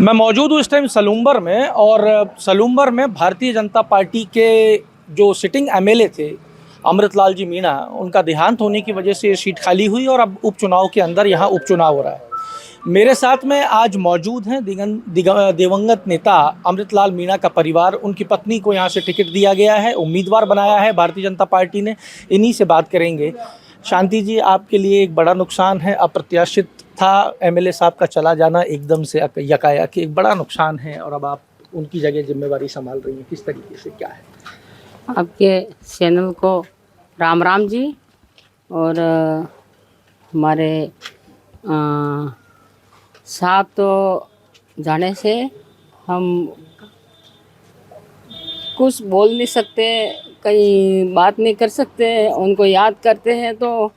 मैं मौजूद हूँ इस टाइम सलूम्बर में, और सलूम्बर में भारतीय जनता पार्टी के जो सिटिंग एमएलए थे अमृतलाल जी मीणा, उनका देहांत होने की वजह से ये सीट खाली हुई और अब उपचुनाव के अंदर यहाँ उपचुनाव हो रहा है। मेरे साथ में आज मौजूद हैं दिवंगत नेता अमृतलाल मीणा का परिवार। उनकी पत्नी को यहाँ से टिकट दिया गया है, उम्मीदवार बनाया है भारतीय जनता पार्टी ने। इन्हीं से बात करेंगे। शांति जी, आपके लिए एक बड़ा नुकसान है, अप्रत्याशित था एमएलए साहब का चला जाना एकदम से यकायक, एक बड़ा नुकसान है, और अब आप उनकी जगह जिम्मेवारी संभाल रही हैं। किस तरीके से, क्या है? आपके चैनल को राम राम जी। और हमारे साहब तो जाने से हम कुछ बोल नहीं सकते, कहीं बात नहीं कर सकते। उनको याद करते हैं तो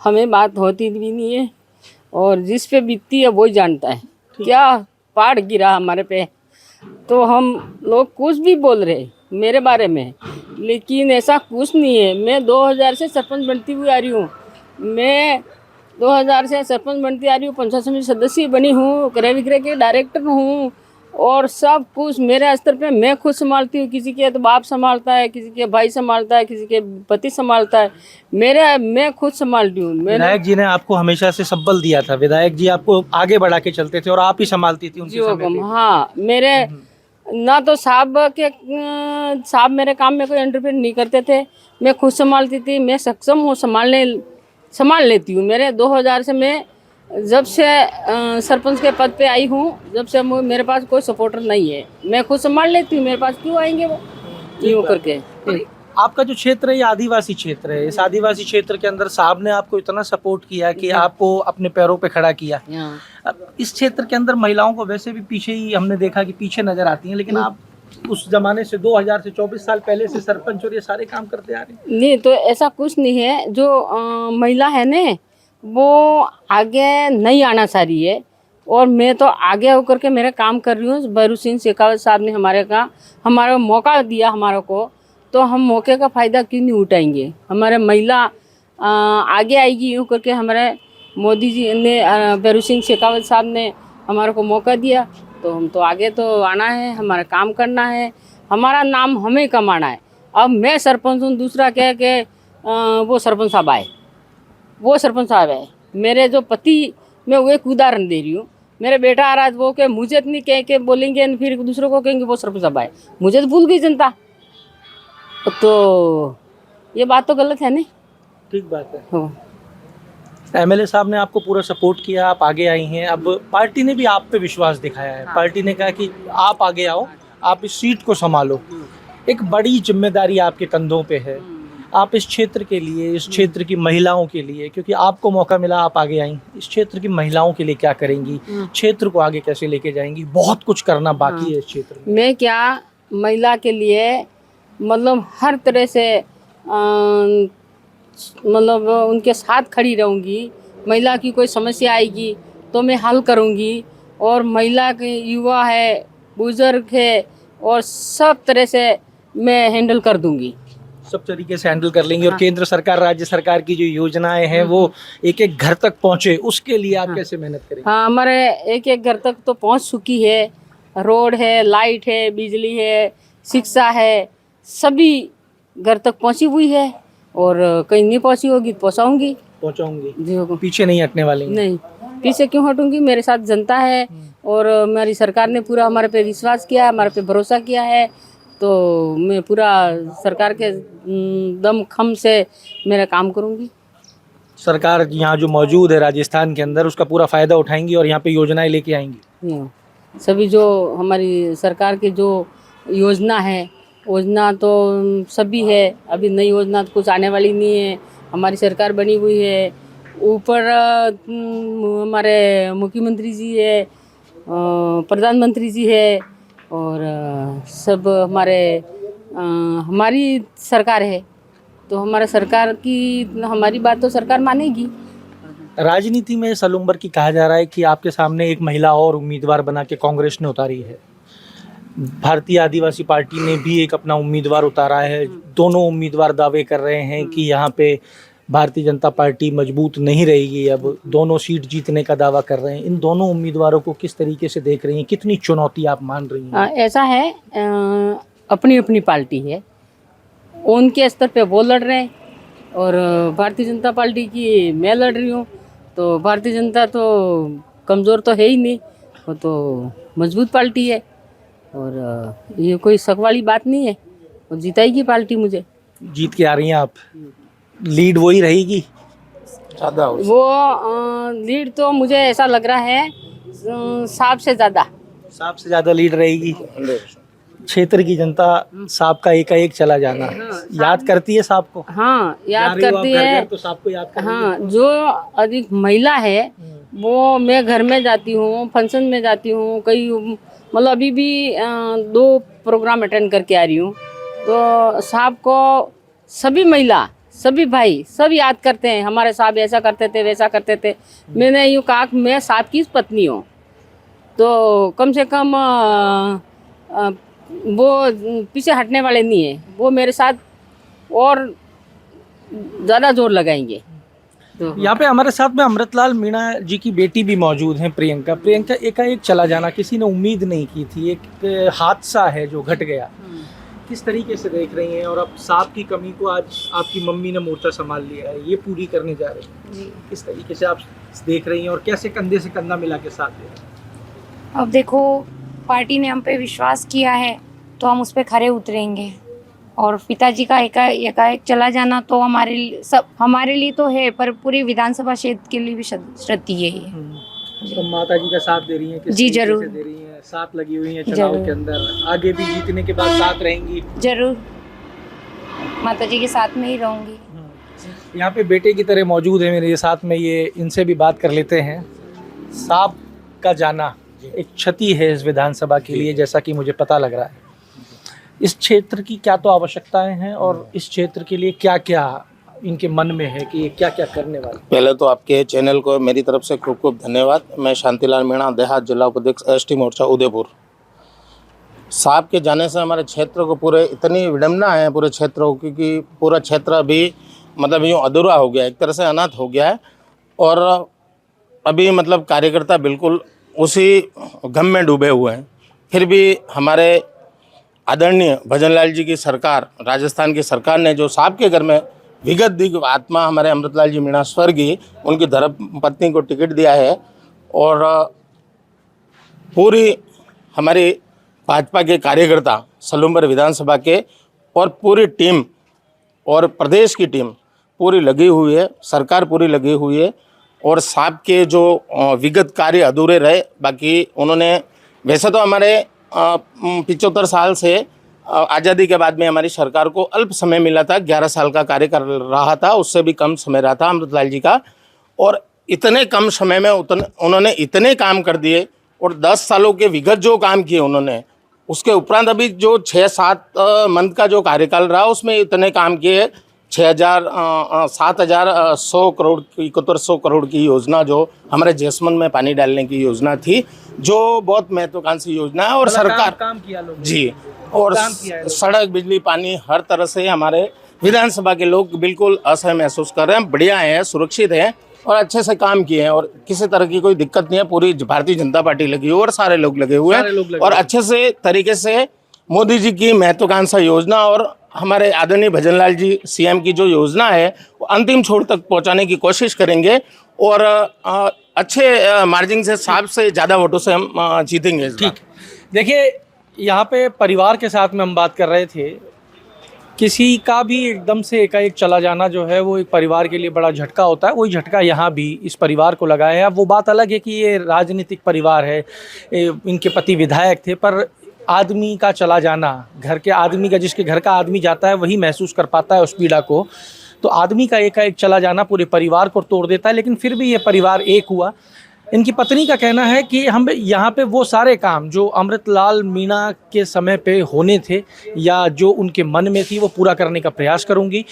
हमें बात होती भी नहीं है, और जिस पे बीतती है वो ही जानता है। क्या पहाड़ गिरा हमारे पे, तो हम लोग कुछ भी बोल रहे मेरे बारे में, लेकिन ऐसा कुछ नहीं है। मैं 2000 से सरपंच बनती हुई आ रही हूँ। मैं 2000 से सरपंच बनती आ रही हूँ, पंचायत समिति सदस्य बनी हूँ, क्रय विक्रय के डायरेक्टर हूँ, और सब कुछ मेरे स्तर पे मैं खुद संभालती हूँ। किसी के तो बाप संभालता है, किसी के भाई संभालता है, किसी के पति संभालता है, मैं खुद संभालती हूँ। विधायक जी ने आपको हमेशा से सब्बल दिया था, विधायक जी आपको आगे बढ़ा के चलते थे और आप ही संभालती थी उनके समय पे। हाँ, मेरे ना तो साहब मेरे काम में कोई इंटरफेयर नहीं करते थे, मैं खुद संभालती थी। मैं सक्षम हूँ, संभाल लेती हूँ। मेरे 2000 से मैं जब से सरपंच के पद पे आई हूँ, जब से मेरे पास कोई सपोर्टर नहीं है, मैं खुद संभाल लेती हूँ। मेरे पास क्यों आएंगे वो यूँ करके। आपका जो क्षेत्र है ये आदिवासी क्षेत्र है। इस आदिवासी क्षेत्र के अंदर साहब ने आपको इतना सपोर्ट किया कि आपको अपने पैरों पे खड़ा किया। अब इस क्षेत्र के अंदर महिलाओं को वैसे भी पीछे ही हमने देखा कि पीछे नजर आती हैं, लेकिन आप उस जमाने से 2000 से 24 साल पहले से सरपंच और ये सारे काम करते आ रहे हैं। नहीं, तो ऐसा कुछ नहीं है। जो महिला है ना, वो आगे नहीं आना चाह रही है, और मैं तो आगे होकर के मेरा काम कर रही हूँ। भैरू सिंह शेखावत साहब ने हमारा मौका दिया हमारे को, तो हम मौके का फ़ायदा क्यों नहीं उठाएंगे। हमारे महिला आगे आएगी यूँ करके हमारे मोदी जी ने, भैरू सिंह शेखावत साहब ने हमारे को मौका दिया, तो हम तो आगे तो आना है, हमारा काम करना है, हमारा नाम हमें कमाना है। अब मैं सरपंच हूँ, दूसरा कह के वो सरपंच साहब आए, वो सरपंच साहब है। मेरे जो पति, मैं वो एक उदाहरण दे रही हूँ, मेरे बेटा आ रहा है, वो के मुझे इतनी कह के बोलेंगे, फिर दूसरों को कहेंगे वो सरपंच साहब आए। मुझे तो भूल गई जनता, तो ये बात तो गलत है नहीं। ठीक बात है। एमएलए साहब ने आपको पूरा सपोर्ट किया, आप आगे आई हैं। अब पार्टी ने भी आप पे विश्वास दिखाया है। पार्टी ने कहा कि आप आगे आओ, आप इस सीट को संभालो। एक बड़ी जिम्मेदारी आपके कंधों पे है। आप इस क्षेत्र के लिए, इस क्षेत्र की महिलाओं के लिए, क्योंकि आपको मौका मिला, आप आगे आई, इस क्षेत्र की महिलाओं के लिए क्या करेंगी, क्षेत्र को आगे कैसे लेके जाएंगी? बहुत कुछ करना बाकी है इस क्षेत्र में। मैं क्या महिला के लिए मतलब हर तरह से मतलब उनके साथ खड़ी रहूँगी। महिला की कोई समस्या आएगी तो मैं हल करूँगी, और महिला के युवा है, बुजुर्ग है, और सब तरह से मैं हैंडल कर दूँगी। सब तरीके से हैंडल कर लेंगे। और केंद्र सरकार, राज्य सरकार की जो योजनाएं हैं वो एक एक घर तक पहुंचे, उसके लिए आप कैसे मेहनत करेंगे? हाँ, हमारे एक एक घर तक तो पहुंच चुकी है। रोड है, लाइट है, बिजली है, शिक्षा है, सभी घर तक पहुंची हुई है, और कहीं नहीं पहुंची होगी तो पहुंचाऊंगी जी। पीछे नहीं हटने वाली? नहीं, पीछे क्यों हटूंगी। मेरे साथ जनता है, और हमारी सरकार ने पूरा हमारे पे विश्वास किया, हमारे पे भरोसा किया है, तो मैं पूरा सरकार के दम खम से मेरा काम करूंगी। सरकार यहाँ जो मौजूद है राजस्थान के अंदर, उसका पूरा फायदा उठाएंगी और यहाँ पे योजनाएं लेके आएंगी। सभी जो हमारी सरकार की जो योजना तो सभी है। अभी नई योजना तो कुछ आने वाली नहीं है। हमारी सरकार बनी हुई है, ऊपर हमारे मुख्यमंत्री जी है, प्रधानमंत्री जी है, और सब हमारी सरकार है, तो हमारा सरकार की हमारी बात तो सरकार मानेगी। राजनीति में सलूम्बर की कहा जा रहा है कि आपके सामने एक महिला और उम्मीदवार बना के कांग्रेस ने उतारी है। भारतीय आदिवासी पार्टी ने भी एक अपना उम्मीदवार उतारा है। दोनों उम्मीदवार दावे कर रहे हैं कि यहाँ पे भारतीय जनता पार्टी मजबूत नहीं रहेगी, अब दोनों सीट जीतने का दावा कर रहे हैं, इन दोनों उम्मीदवारों को किस तरीके से देख रही हैं, कितनी चुनौती आप मान रही हैं? ऐसा है, अपनी अपनी पार्टी है, उनके स्तर पे वो लड़ रहे हैं और भारतीय जनता पार्टी की मैं लड़ रही हूँ। तो भारतीय जनता तो कमज़ोर तो है ही नहीं, वो तो मजबूत पार्टी है और ये कोई शक वाली बात नहीं है, वो जिताएगी पार्टी मुझे। जीत के आ रही हैं आप, लीड वही रहेगी ज़्यादा? वो लीड तो मुझे ऐसा लग रहा है साहब से ज़्यादा लीड रहेगी। क्षेत्र की जनता साहब का एकाएक चला जाना याद करती है साहब को? हाँ, याद करती है। तो साहब को याद करती है। हाँ, जो अधिक महिला है वो मैं घर में जाती हूँ, फंक्शन में जाती हूँ, कई मतलब अभी भी 2 प्रोग्राम अटेंड करके आ रही हूँ। तो साहब को सभी महिला, सभी भाई सब याद करते हैं, हमारे साहब ऐसा करते थे, वैसा करते थे। मैंने यूँ कहा कि मैं साहब की पत्नी हूँ, तो कम से कम वो पीछे हटने वाले नहीं है, वो मेरे साथ और ज़्यादा जोर लगाएंगे। तो यहाँ पे हमारे साथ में अमृतलाल मीणा जी की बेटी भी मौजूद हैं, प्रियंका एकाएक चला जाना किसी ने उम्मीद नहीं की थी, एक हादसा है जो घट गया। किस तरीके से देख रही हैं? और अब साहब की कमी को आज आपकी मम्मी ने मोर्चा संभाल लिया है, ये पूरी करने जा रही हैं, किस तरीके से आप देख रही हैं और कैसे कंधे से कंधा मिला के साथ दे रही हैं? अब देखो, पार्टी ने हम पे विश्वास किया है तो हम उस पर खरे उतरेंगे, और पिताजी का एकाएक चला जाना तो हमारे लिए तो है, पर पूरी विधानसभा क्षेत्र के लिए भी क्षति है ये। तो माता जी का साथ दे रही हैं? किस जी, तरीके जरूर से दे रही हैं? साथ लगी हुई हैं चुनाव के अंदर, आगे भी जीतने के बाद साथ रहेंगी? जरूर, माता जी के साथ में ही रहूंगी। यहाँ पे बेटे की तरह मौजूद है मेरे साथ में, ये इनसे भी बात कर लेते हैं। साहब का जाना एक क्षति है इस विधानसभा के लिए, जैसा कि मुझे पता लग रहा है। इस क्षेत्र की क्या तो आवश्यकताएं हैं और इस क्षेत्र के लिए क्या क्या इनके मन में है कि ये क्या क्या करने वाले? पहले तो आपके चैनल को मेरी तरफ से खूब खूब धन्यवाद। मैं शांतिलाल मीणा, देहात जिला उपाध्यक्ष एसटी मोर्चा उदयपुर। साहब के जाने से हमारे क्षेत्र को पूरे इतनी विडम्बना है पूरे क्षेत्र को, क्योंकि पूरा क्षेत्र अभी मतलब यूँ अधूरा हो गया, एक तरह से अनाथ हो गया है। और अभी मतलब कार्यकर्ता बिल्कुल उसी गम में डूबे हुए हैं। फिर भी हमारे आदरणीय भजनलाल जी की सरकार, राजस्थान की सरकार ने जो साहब के घर में विगत दिग आत्मा हमारे अमृतलाल जी मीणा स्वर्गीय उनकी धर्मपत्नी को टिकट दिया है, और पूरी हमारी भाजपा के कार्यकर्ता सलूम्बर विधानसभा के और पूरी टीम और प्रदेश की टीम पूरी लगी हुई है, सरकार पूरी लगी हुई है। और साहब के जो विगत कार्य अधूरे रहे, बाकी उन्होंने वैसे तो हमारे 75 साल से आज़ादी के बाद में हमारी सरकार को अल्प समय मिला था, 11 साल का कार्य कर रहा था, उससे भी कम समय रहा था अमृतलाल जी का। और इतने कम समय में उन्होंने इतने काम कर दिए, और 10 सालों के विगत जो काम किए उन्होंने, उसके उपरांत अभी जो 6-7 मंथ का जो कार्यकाल रहा उसमें इतने काम किए। 7,100 करोड़ की 7100 करोड़ की योजना जो हमारे जैसमंद में पानी डालने की योजना थी, जो बहुत महत्वाकांक्षी योजना है। और सरकार काम किया लोग जी, और सड़क, बिजली, पानी हर तरह से हमारे विधानसभा के लोग बिल्कुल असहय महसूस कर रहे हैं, बढ़िया हैं, सुरक्षित हैं और अच्छे से काम किए हैं, और किसी तरह की कोई दिक्कत नहीं है। पूरी भारतीय जनता पार्टी लगी हुई और सारे लोग लगे हुए हैं, और अच्छे से तरीके से मोदी जी की महत्वाकांक्षा योजना और हमारे आदरणीय भजनलाल जी सीएम की जो योजना है वो अंतिम छोर तक पहुंचाने की कोशिश करेंगे, और अच्छे मार्जिन से, साहब से ज़्यादा वोटों से हम जीतेंगे। ठीक, देखिए यहाँ पे परिवार के साथ में हम बात कर रहे थे, किसी का भी एकदम से एकाएक चला जाना जो है वो एक परिवार के लिए बड़ा झटका होता है। वही झटका यहाँ भी इस परिवार को लगा है। अब वो बात अलग है कि ये राजनीतिक परिवार है, इनके पति विधायक थे, पर आदमी का चला जाना, घर के आदमी का, जिसके घर का आदमी जाता है वही महसूस कर पाता है उस पीड़ा को। तो आदमी का एकाएक चला जाना पूरे परिवार को तोड़ देता है, लेकिन फिर भी ये परिवार एक हुआ। इनकी पत्नी का कहना है कि हम यहाँ पे वो सारे काम जो अमृतलाल मीणा के समय पे होने थे या जो उनके मन में थी वो पूरा करने का प्रयास करूँगी।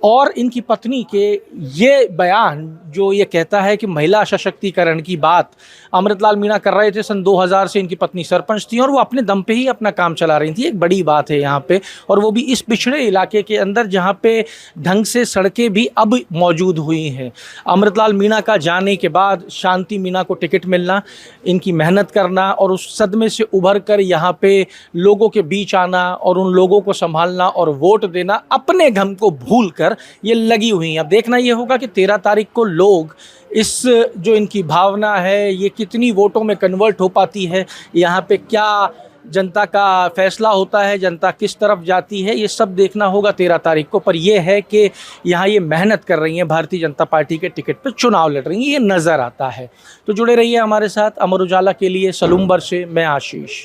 और इनकी पत्नी के ये बयान जो ये कहता है कि महिला सशक्तिकरण की बात अमृतलाल मीणा कर रहे थे। सन 2000 से इनकी पत्नी सरपंच थी और वो अपने दम पे ही अपना काम चला रही थी, एक बड़ी बात है यहाँ पे, और वो भी इस पिछड़े इलाके के अंदर जहाँ पे ढंग से सड़कें भी अब मौजूद हुई हैं। अमृतलाल मीणा का जाने के बाद शांति मीणा को टिकट मिलना, इनकी मेहनत करना और उस सदमे से उभर कर यहाँ पे लोगों के बीच आना और उन लोगों को संभालना और वोट देना, अपने गम को भूल कर ये लगी हुई हैं। अब देखना ये होगा कि 13 तारीख को लोग इस जो इनकी भावना है ये कितनी वोटों में कन्वर्ट हो पाती है, यहाँ पे क्या जनता का फैसला होता है, जनता किस तरफ जाती है, ये सब देखना होगा 13 तारीख को। पर यह है कि यहाँ ये मेहनत कर रही हैं, भारतीय जनता पार्टी के टिकट पर चुनाव लड़ रही हैं, ये नज़र आता है। तो जुड़े रहिए हमारे साथ। अमर उजाला के लिए सलूम्बर से मैं आशीष।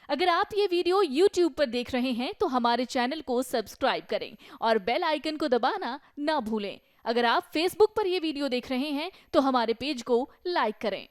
अगर आप ये वीडियो YouTube पर देख रहे हैं तो हमारे चैनल को सब्सक्राइब करें और बेल आइकन को दबाना ना भूलें। अगर आप Facebook पर ये वीडियो देख रहे हैं तो हमारे पेज को लाइक करें।